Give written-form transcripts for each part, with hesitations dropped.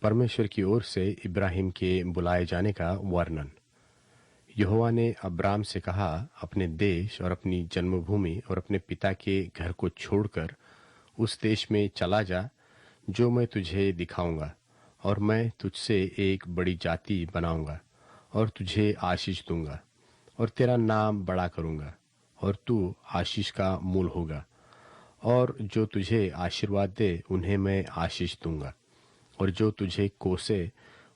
परमेश्वर की ओर से इब्राहिम के बुलाए जाने का वर्णन। यहोवा ने अब्राम से कहा, अपने देश और अपनी जन्मभूमि और अपने पिता के घर को छोड़कर उस देश में चला जा जो मैं तुझे दिखाऊंगा, और मैं तुझसे एक बड़ी जाति बनाऊंगा और तुझे आशीष दूंगा और तेरा नाम बड़ा करूंगा और तू आशीष का मूल होगा। और जो तुझे आशीर्वाद दे उन्हें मैं आशीष दूंगा, और जो तुझे कोसे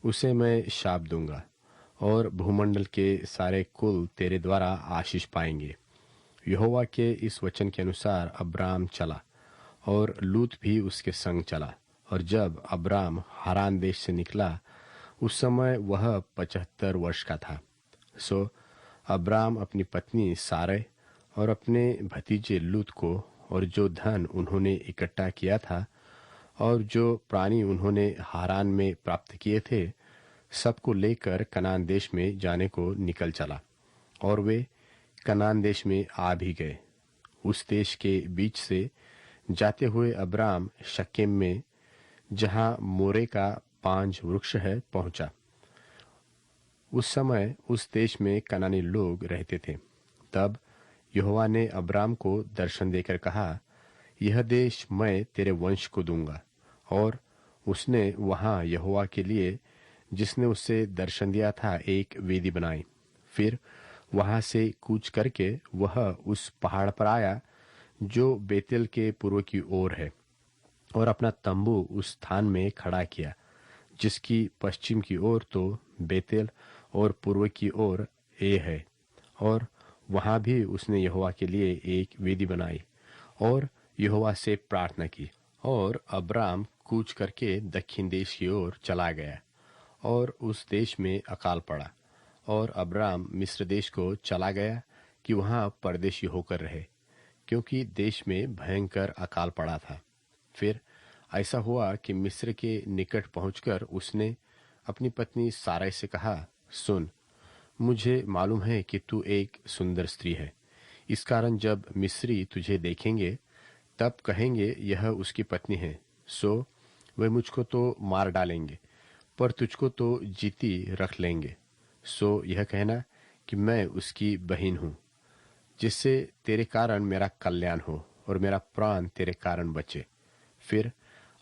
उसे मैं शाप दूंगा, और भूमंडल के सारे कुल तेरे द्वारा आशीष पाएंगे। यहोवा के इस वचन के अनुसार अब्राम चला और लूत भी उसके संग चला। और जब अब्राम हारान देश से निकला उस समय वह 75 वर्ष का था। सो अब्राम अपनी पत्नी सारे और अपने भतीजे लूत को और जो धन उन्होंने इकट्ठा किया था और जो प्राणी उन्होंने हारान में प्राप्त किए थे, सबको लेकर कनान देश में जाने को निकल चला। और वे कनान देश में आ भी गए। उस देश के बीच से जाते हुए अब्राम शकेम में, जहां मोरे का पांज वृक्ष है, पहुंचा। उस समय उस देश में कनानी लोग रहते थे। तब यहोवा ने अब्राम को दर्शन देकर कहा, यह देश मैं तेरे वंश को दूंगा। और उसने वहां यहोवा के लिए, जिसने उसे दर्शन दिया था, एक वेदी बनाई। फिर वहां से कूच करके वह उस पहाड़ पर आया जो बेतेल के पूर्व की ओर है, और अपना तंबू उस स्थान में खड़ा किया, जिसकी पश्चिम की ओर तो बेतेल और पूर्व की ओर ए है। और वहां भी उसने यहोवा के लिए एक वेदी बनाई और यहोवा से प्रार्थना की। और अब्राम कूच करके दक्षिण देश की ओर चला गया, और उस देश में अकाल पड़ा। और अब्राम मिस्र देश को चला गया कि वहां परदेशी होकर रहे, क्योंकि देश में भयंकर अकाल पड़ा था। फिर ऐसा हुआ कि मिस्र के निकट पहुंचकर उसने अपनी पत्नी सारै से कहा, सुन, मुझे मालूम है कि तू एक सुंदर स्त्री है। इस कारण जब मिस्री तुझे देखेंगे तब कहेंगे, यह उसकी पत्नी है। सो वे मुझको तो मार डालेंगे, पर तुझको तो जीती रख लेंगे। सो यह कहना कि मैं उसकी बहन हूँ, जिससे तेरे कारण मेरा कल्याण हो और मेरा प्राण तेरे कारण बचे। फिर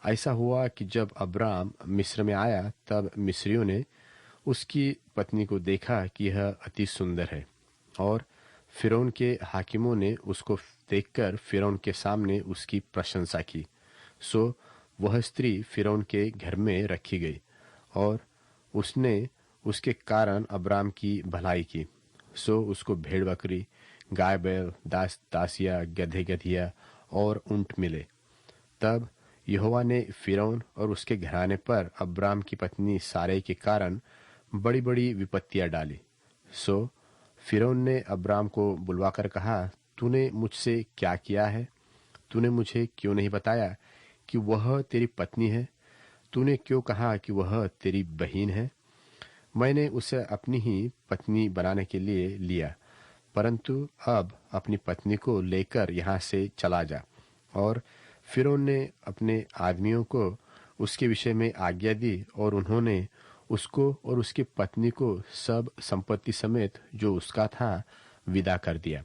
ऐसा हुआ कि जब अब्राम मिस्र में आया, तब मिस्रियों ने उसकी पत्नी को देखा कि यह अति सुंदर है, और फिरौन के हाकिमों ने उसको देखकर फिरौन के सामने उसकी प्रशंसा की। सो वह स्त्री फिरौन के घर में रखी गई, और उसने उसके कारण अब्राम की भलाई की। सो उसको भेड़ बकरी, गाय बैल, दास दासिया, गधे गधिया और ऊंट मिले। तब यहोवा ने फिरौन और उसके घराने पर अब्राम की पत्नी सारै के कारण बड़ी बड़ी विपत्तियां डाली। सो फिरौन ने अब्राम को बुलवाकर कहा, तूने मुझसे क्या किया है? तूने मुझे क्यों नहीं बताया कि वह तेरी पत्नी है? तूने क्यों कहा कि वह तेरी बहन है? मैंने उसे अपनी ही पत्नी बनाने के लिए लिया, परंतु अब अपनी पत्नी को लेकर यहाँ से चला जा। और फिरौन ने अपने आदमियों को उसके विषय में आज्ञा दी, और उन्होंने उसको और उसकी पत्नी को सब संपत्ति समेत जो उसका था विदा कर दिया।